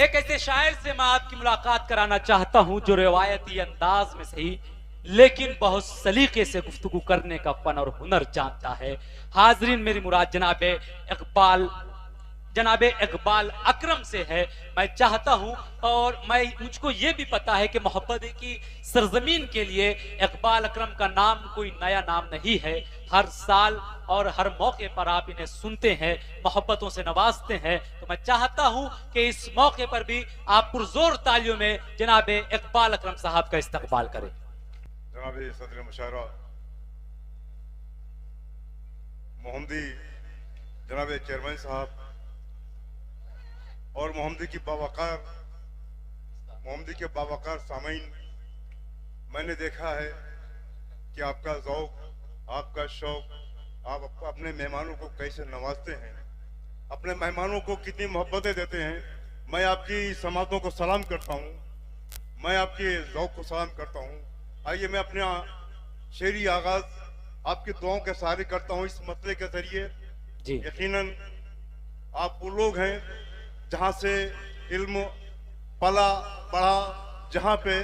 एक ऐसे शायर से मैं आपकी मुलाकात कराना चाहता हूं जो रिवायती अंदाज में सही लेकिन बहुत सलीके से गुफ्तगू करने का फन और हुनर जानता है। हाजरीन, मेरी मुराद जनाबे इकबाल अकरम से है। मैं चाहता हूं और मुझको ये भी पता है कि मोहब्बत की सरजमीन के लिए इकबाल अकरम का नाम कोई नया नाम नहीं है। हर साल और हर मौके पर आप इन्हें सुनते हैं, मोहब्बतों से नवाजते हैं। तो मैं चाहता हूं कि इस मौके पर भी आप पुरजोर तालियों में जनाबे इकबाल अकरम साहब का इस्तकबाल करें। जनाबे सदर मुशारा मोहम्मदी जनाबे चेयरमैन साहब और मोहम्मदी के बावकार सामीन, मैंने देखा है कि आपका ज़ौक़, आपका शौक़, आप अपने मेहमानों को कैसे नवाजते हैं, अपने मेहमानों को कितनी मोहब्बतें देते हैं। मैं आपकी समातों को सलाम करता हूँ, मैं आपके ज़ौक़ को सलाम करता हूँ। आइए मैं अपना शेरी आगाज़ आपकी दुआओं के सहारे करता हूँ इस मसले के ज़रिए। यकीनन आप वो लोग हैं जहाँ से इल्म पला पढ़ा, जहाँ पे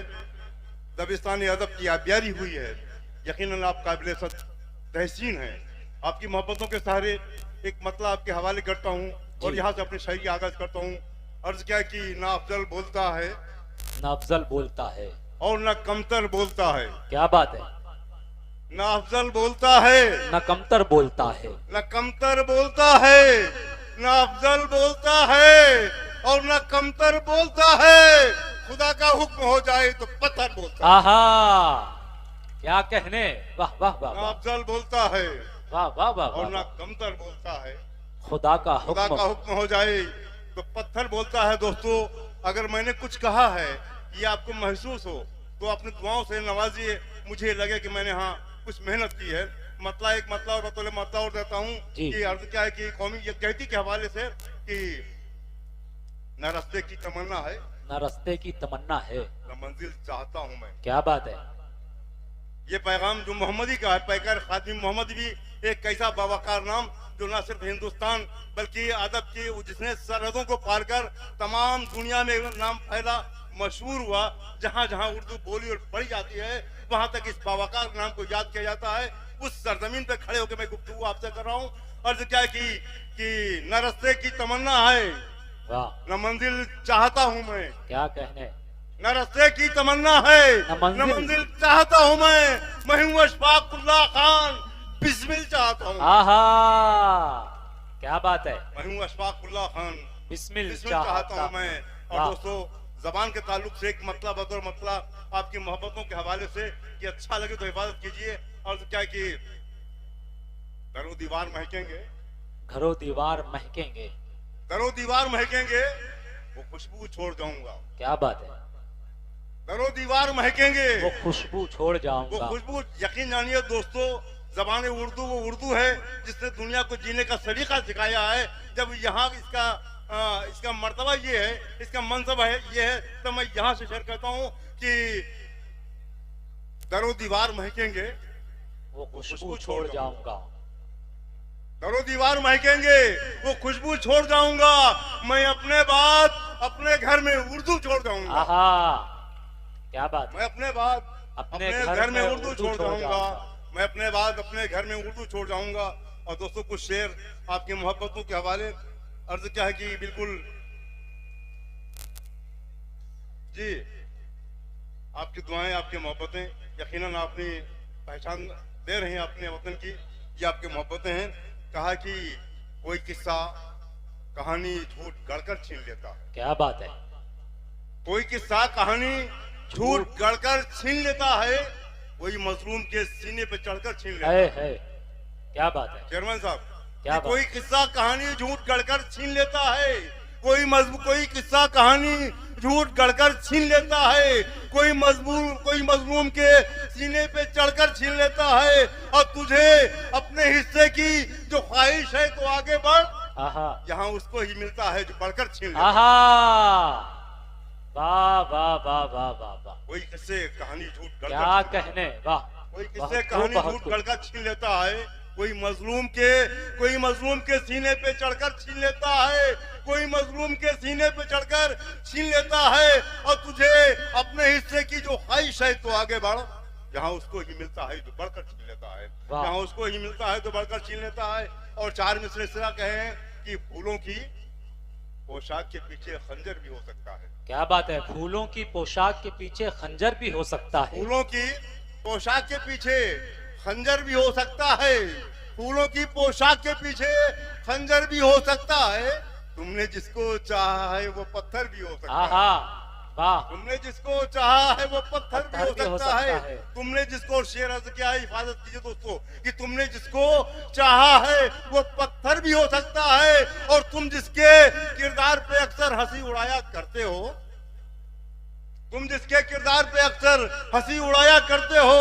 दबिस्तानी अदब की आबियारी हुई है। यकीनन आप काबिल तहसीन हैं। आपकी मोहब्बतों के सहारे एक मतलब आपके हवाले करता हूँ और यहाँ से अपनी शायरी आगाज करता हूँ। अर्ज क्या कि ना अफजल बोलता है, ना अफजल बोलता है और ना कमतर बोलता है। क्या बात है। ना अफजल बोलता है, ना कमतर बोलता है, ना कमतर बोलता है, ना अफजल बोलता है और ना कमतर बोलता है। खुदा का हुक्म हो जाए तो पत्थर बोलता है। आहा, क्या कहने, वाह वाह वाह। ना अफजल बोलता है, वाह वाह वाह, और ना कमतर बोलता है। खुदा का हुक्म हो जाए तो पत्थर बोलता है। दोस्तों, अगर मैंने कुछ कहा है ये आपको महसूस हो तो अपनी दुआओं से नवाजिए। मुझे लगे कि मैंने हाँ कुछ मेहनत की है। मतलब एक मतलब और बतौले मतलब और देता हूँ कि अर्ज क्या है कि कौमी ये कहती के हवाले से कि न रास्ते की तमन्ना है, न रास्ते की तमन्ना है, न मंजिल चाहता हूँ मैं। क्या बात है। ये पैगाम जो मोहम्मदी का है, पैकर खादिम मोहम्मद भी एक ऐसा बावकार नाम जो न सिर्फ हिंदुस्तान बल्कि अदब की जिसने सरहदों को पार कर तमाम दुनिया में नाम फैला, मशहूर हुआ। जहाँ जहाँ उर्दू बोली और पढ़ी जाती है वहां तक इस बावकार नाम को याद किया जाता है। उस सरजमीन पे खड़े होकर मैं गुफ्तगू आपसे कर रहा हूँ। अर्ज क्या कि न रास्ते की तमन्ना है, न मंजिल चाहता हूँ मैं। क्या कहने। न रास्ते की तमन्ना है, न मंजिल चाहता हूँ मैं हूँ अशफाकुल्लाह खान, बिस्मिल चाहता हूँ। आहा, क्या बात है। मैं हूँ अशफाकुल्लाह खान, बिस्मिल चाहता हूँ मैं। और दोस्तों, जबान के ताल्लुक से एक मतलब और मतलब आपकी मोहब्बतों के हवाले से कि अच्छा लगे तो हिफाजत कीजिए। और क्या कि घरों दीवार महकेंगे, घरों दीवार महकेंगे, घरों दीवार महकेंगे, वो खुशबू छोड़ जाऊंगा। क्या बात है। घरों दीवार महकेंगे, वो खुशबू छोड़ जाऊंगा। वो खुशबू, यकीन जानिए दोस्तों, जबान उर्दू वो उर्दू है जिसने दुनिया को जीने का सलीका सिखाया है। जब यहाँ इसका मर्तबा ये है, इसका मनसब है ये है, तो मैं यहाँ से शेयर करता हूँ कि दरो दीवार महकेंगे, वो खुशबू छोड़ जाऊंगा। दरो दीवार महकेंगे, वो खुशबू छोड़ जाऊंगा। मैं अपने बाद अपने घर में उर्दू छोड़ जाऊंगा। आहा, क्या बात। मैं अपने बाद अपने घर में उर्दू छोड़ जाऊंगा। मैं अपने बाद अपने घर में उर्दू छोड़ जाऊंगा। और दोस्तों, कुछ शेर आपकी मोहब्बतों के हवाले। अर्ज क्या है कि बिल्कुल जी, आपकी दुआएं, आपकी मोहब्बतें यकीनन आपने पहचान दे रही हैं अपने वतन की। ये आपकी मोहब्बतें हैं। कहा कि कोई किस्सा कहानी झूठ गढ़कर छीन लेता है। क्या बात है। कोई किस्सा कहानी झूठ गढ़कर छीन लेता है, कोई मजलूम के सीने पे चढ़कर छीन लेता है। क्या बात है चेयरमैन साहब। क्या कोई किस्सा कहानी झूठ गढ़कर छीन लेता है, कोई किस्सा कहानी झूठ गढ़कर छीन लेता है, कोई मजलूम के सीने पे चढ़कर छीन लेता है। और तुझे अपने हिस्से की जो ख्वाहिश है तो आगे बढ़, यहाँ उसको ही मिलता है जो बढ़कर छीन लेता है। वाह वाह वाह वाह वाह वाह। कोई किस्से कहानी झूठ क्या कहने, वाह। कोई किस्से कहानी झूठ गढ़कर छीन लेता है, कोई मजलूम के सीने पे चढ़कर छीन लेता है, कोई मजलूम के सीने पे चढ़कर छीन लेता है। और तुझे अपने हिस्से की जो ख्वाहिश है तो आगे बढ़, जहाँ उसको ही मिलता है तो बढ़कर छीन लेता है, जहाँ उसको ही मिलता है तो बढ़कर छीन लेता है। और चार मिसरे सिरा कहे कि फूलों की पोशाक के पीछे खंजर भी हो सकता है। क्या बात है, फूलों की पोशाक के पीछे खंजर भी हो सकता है। फूलों की पोशाक के पीछे खंजर भी हो सकता है, फूलों की पोशाक के पीछे खंजर भी हो सकता है। तुमने जिसको चाहा है वो पत्थर भी हो सकता है। वाह, तुमने जिसको चाहा है वो पत्थर भी हो सकता है। तुमने जिसको, शेर अर्ज क्या है, हिफाजत कीजिए दोस्तों, कि तुमने जिसको चाहा है वो पत्थर भी हो सकता है। और तुम जिसके किरदार पे अक्सर हंसी उड़ाया करते हो, तुम जिसके किरदार पे अक्सर हंसी उड़ाया करते हो,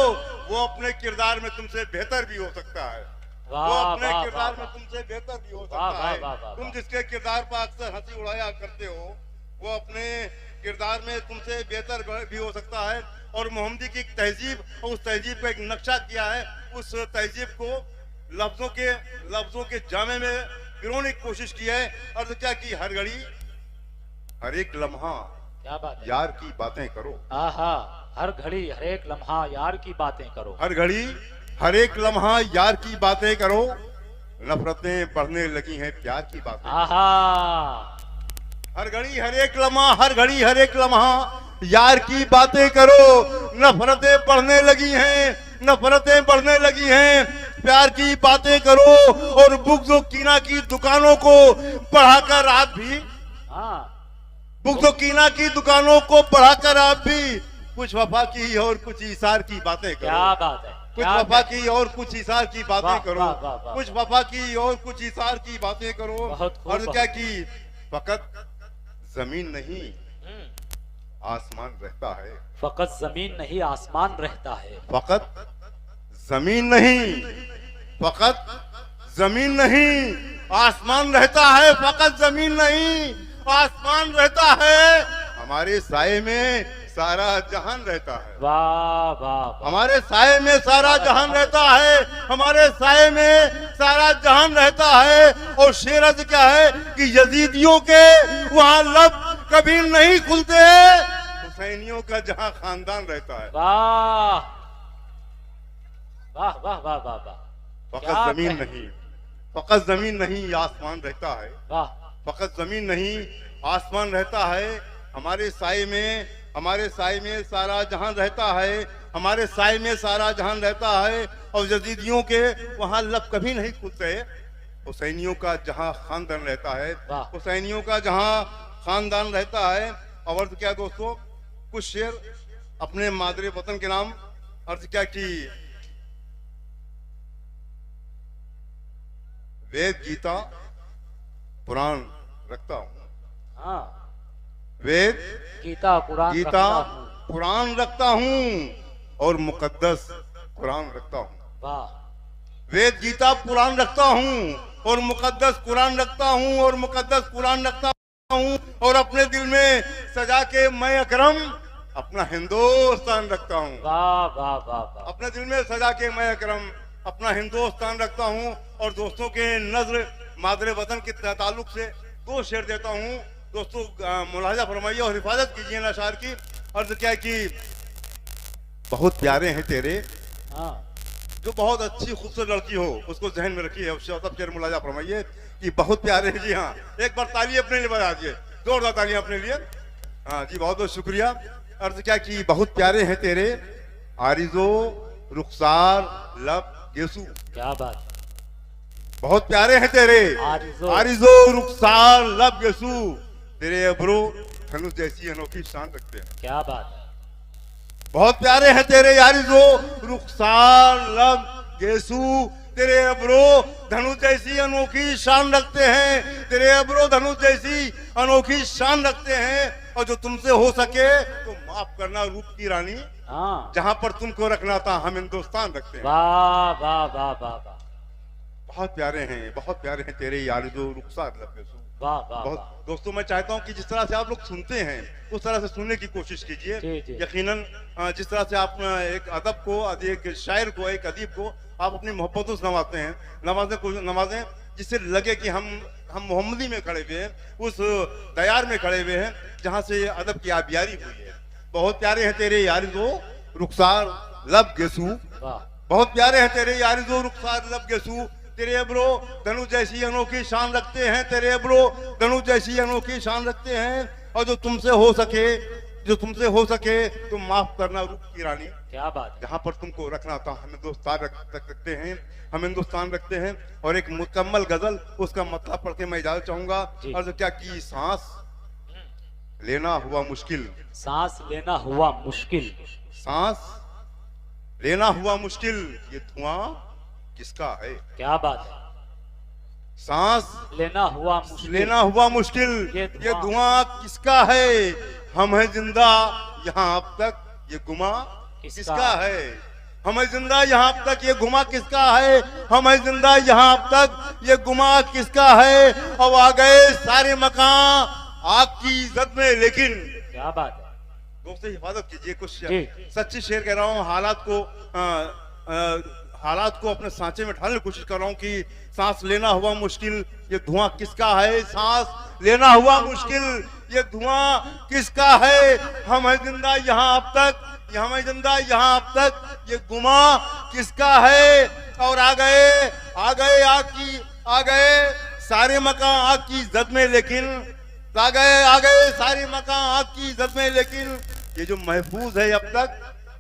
वो अपने किरदार में तुमसे बेहतर भी हो सकता है। वो अपने किरदार में तुमसे बेहतर भी हो सकता है। तुम जिसके किरदार पर अक्सर हंसी उड़ाया करते हो, वो अपने किरदार में तुमसे बेहतर भी हो सकता है। और मोहम्मदी की एक तहजीब, और उस तहजीब का एक नक्शा किया है, उस तहजीब को लफ्जों के जामे में पिरोने की कोशिश की है। और क्या की, हर घड़ी हर एक लम्हा क्या बात है, यार की बातें करो। हर घड़ी हर एक लम्हा यार की बातें करो। हर घड़ी हर एक लम्हा यार की बातें करो, नफरतें बढ़ने लगी हैं प्यार की बातें। हर घड़ी हर एक लम्हा, हर घड़ी हर एक लम्हा यार की बातें करो, नफरतें बढ़ने लगी हैं, नफरतें बढ़ने लगी हैं प्यार की बातें करो। और बुग़्ज़ व कीना की दुकानों को बढ़ाकर आप भी, बुग़्ज़ व कीना की दुकानों को बढ़ाकर आप भी कुछ वफा की और कुछ इसार की बातें करो। क्या बात है, कुछ वफा की और कुछ इसार की बातें करो, कुछ वफा की और कुछ इसार की बातें करो। और क्या की, फकत जमीन नहीं आसमान रहता है, फकत जमीन नहीं आसमान रहता है। फकत जमीन नहीं, फकत जमीन नहीं आसमान रहता है, फकत जमीन नहीं आसमान रहता है। हमारे साये में सारा जहान रहता है। वाह वाह, हमारे साये में सारा जहान रहता है, हमारे साये में सारा जहान रहता है। और शेरज क्या है कि यजीदियों के वहां लब कभी नहीं खुलते, हुसैनियों का जहां खानदान रहता है। वाह वाह वाह वाह वाह वाह, फकत जमीन नहीं, फकत जमीन नहीं आसमान रहता है। वाह, फकत जमीन नहीं आसमान रहता है। हमारे साये में सारा जहान रहता है, हमारे साये में सारा जहान रहता है। और यजीदियों के वहां लब कभी नहीं खुलते, हुसैनियों का जहां खानदान रहता है, हुसैनियों का जहां खानदान रहता है। और अर्थ क्या दोस्तों, कुछ शेर अपने मादरे वतन के नाम। अर्थ क्या की, वेद गीता पुराण रखता हूँ, वेद गीता पुराण रखता हूँ और मुकद्दस कुरान रखता हूँ। वाह, वेद गीता पुराण रखता हूँ और मुकद्दस कुरान रखता हूँ, और मुकद्दस कुरान रखता हूँ। और अपने दिल में सजा के मैं अकरम अपना हिंदुस्तान रखता हूँ। वाह वाह वाह, अपने दिल में सजा के मैं अकरम अपना हिंदुस्तान रखता हूँ। और दोस्तों के नजर मादरे वतन के ताल्लुक से दो शेर देता हूँ दोस्तों, मुलाहिजा फरमाइए और हिफाजत कीजिए ना शायर की। अर्ज क्या कि, बहुत प्यारे हैं तेरे, जो बहुत अच्छी खूबसूरत लड़की हो उसको जहन में रखिए, सब शेर मुलाहिजा फरमाइए कि बहुत प्यारे हैं। जी हाँ, एक बार ताली अपने लिए बजा दीजिए, जोरदार तालियां अपने लिए। हाँ जी, बहुत बहुत शुक्रिया। अर्ज क्या कि, बहुत प्यारे हैं तेरे आरिज़ो रुखसार लब गेसू। क्या बात, बहुत प्यारे हैं तेरे आरिज़ो रुखसार लब गेसू, तेरे अब्रो धनुष जैसी अनोखी शान रखते हैं। क्या बात है, बहुत प्यारे हैं तेरे आरिज़ो रुखसार लब गेसू, तेरे अब्रो धनुष जैसी अनोखी शान रखते हैं, तेरे अब्रो धनुष जैसी अनोखी शान रखते हैं। और जो तुमसे हो सके तो माफ करना रूप की रानी, जहां पर तुमको रखना था हम हिंदुस्तान रखते हैं। वाह वाह वाह वाह वाह, बहुत प्यारे हैं तेरे आरिज़ो रुखसार लब गेसू। वाह वाह बहुत वाह। दोस्तों, मैं चाहता हूं कि जिस तरह से आप लोग सुनते हैं उस तरह से सुनने की कोशिश कीजिए। जी, जी। यकीनन जिस तरह से आप एक अदब को, एक शायर को, एक अदीब को आप अपनी मोहब्बतों से नवाजते हैं, नवाजें जिससे लगे कि हम मोहम्मदी में खड़े हुए हैं, उस दयार में खड़े हुए हैं जहां से अदब की आबियारी हुई है। बहुत प्यारे हैं तेरे यारी दो रुखसार लब गेसू, वाह बहुत प्यारे हैं तेरे यारी दो रुखसार लब गेसू, तेरे अब्रो धनु जैसी अनोखी शान रखते हैं, तेरे अब्रो धनु जैसी अनोखी शान रखते हैं, और जो तुमसे हो सके तुम माफ करना रूप की रानी। क्या बात है। जहां पर तुमको रखना था हम हिंदुस्तान रखते हैं। और एक मुकम्मल गजल, उसका मतलब पढ़ के मैं इजाजत चाहूंगा। जी। और जो क्या की सांस लेना हुआ मुश्किल, सांस लेना हुआ मुश्किल, सांस लेना हुआ मुश्किल, ये धुआं किसका है। क्या बात है। सांस लेना हुआ मुश्किल, लेना हुआ मुश्किल, ये धुआं किसका है। हम हैं जिंदा यहाँ अब तक, ये गुमा किसका है। हम हैं जिंदा यहाँ अब तक, ये गुमा किसका है। हम हैं जिंदा यहाँ अब तक, ये गुमा किसका है। अब आ गए सारे मकान आग की इज्जत में, लेकिन क्या बात है। दोस्तों हिफाजत कीजिए, कुछ जी। सच्ची शेर कह रहा हूँ। हालात को अपने सांचे में ढालने की कोशिश कर रहा हूँ कि सांस लेना हुआ मुश्किल, ये धुआं किसका है। सांस लेना हुआ मुश्किल, ये धुआं किसका है। हम हैं जिंदा यहाँ अब तक, हम हैं जिंदा यहाँ अब तक, ये गुमा किसका है। और आ गए सारे मकान आग की इज्जत में, लेकिन आ गए सारे मकान आग की इज्जत में, लेकिन ये जो महफूज है अब तक,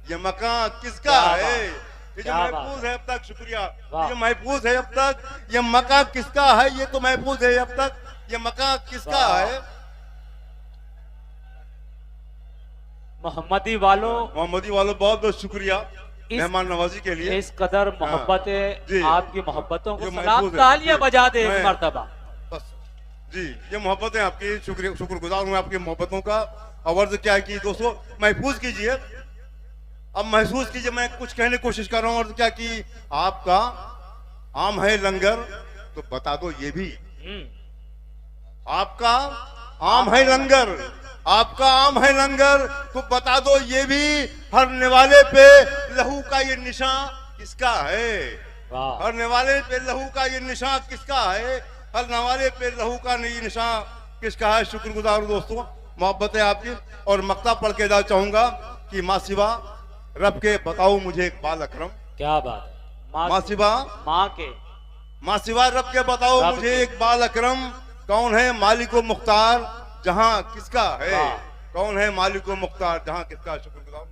ये मकान किसका है। ये जो महफूज है अब तक, शुक्रिया, ये जो महफूज है अब तक, ये मकान किसका है। ये तो महफूज है अब तक, ये मकान किसका है। मोहम्मदी वालों बहुत बहुत शुक्रिया मेहमान नवाजी के लिए। इस कदर मोहब्बतें, आपकी मोहब्बतों को सलाम तालियां बजा दे एक मर्तबा। जी, ये मोहब्बतें आपकी, शुक्रगुजार हूँ आपकी मोहब्बतों का। और क्या है कि दोस्तों महफूज कीजिए, अब महसूस कीजिए, मैं कुछ कहने की कोशिश कर रहा हूँ। और क्या कि आपका आम है लंगर, तो बता दो ये भी। आपका आम है लंगर, आपका आम है लंगर, तो बता दो ये भी। हर निवाले पे लहू का ये निशान किसका है। हर निवाले पे लहू का ये निशान किसका है। हर नवाले पे लहू का ये निशान किसका है। शुक्रगुजार हूं दोस्तों, मोहब्बत है आपकी। और मक्ता पढ़ के चाहूंगा कि माँ सिवा रब के बताओ मुझे एक बाल अकरम। क्या बात है। माँ सिवा माँ सिवा रब के बताओ मुझे एक बाल अकरम, कौन है मालिको मुख्तार जहां किसका है। कौन है मालिको मुख्तार जहां किसका। शुक्रगुजार।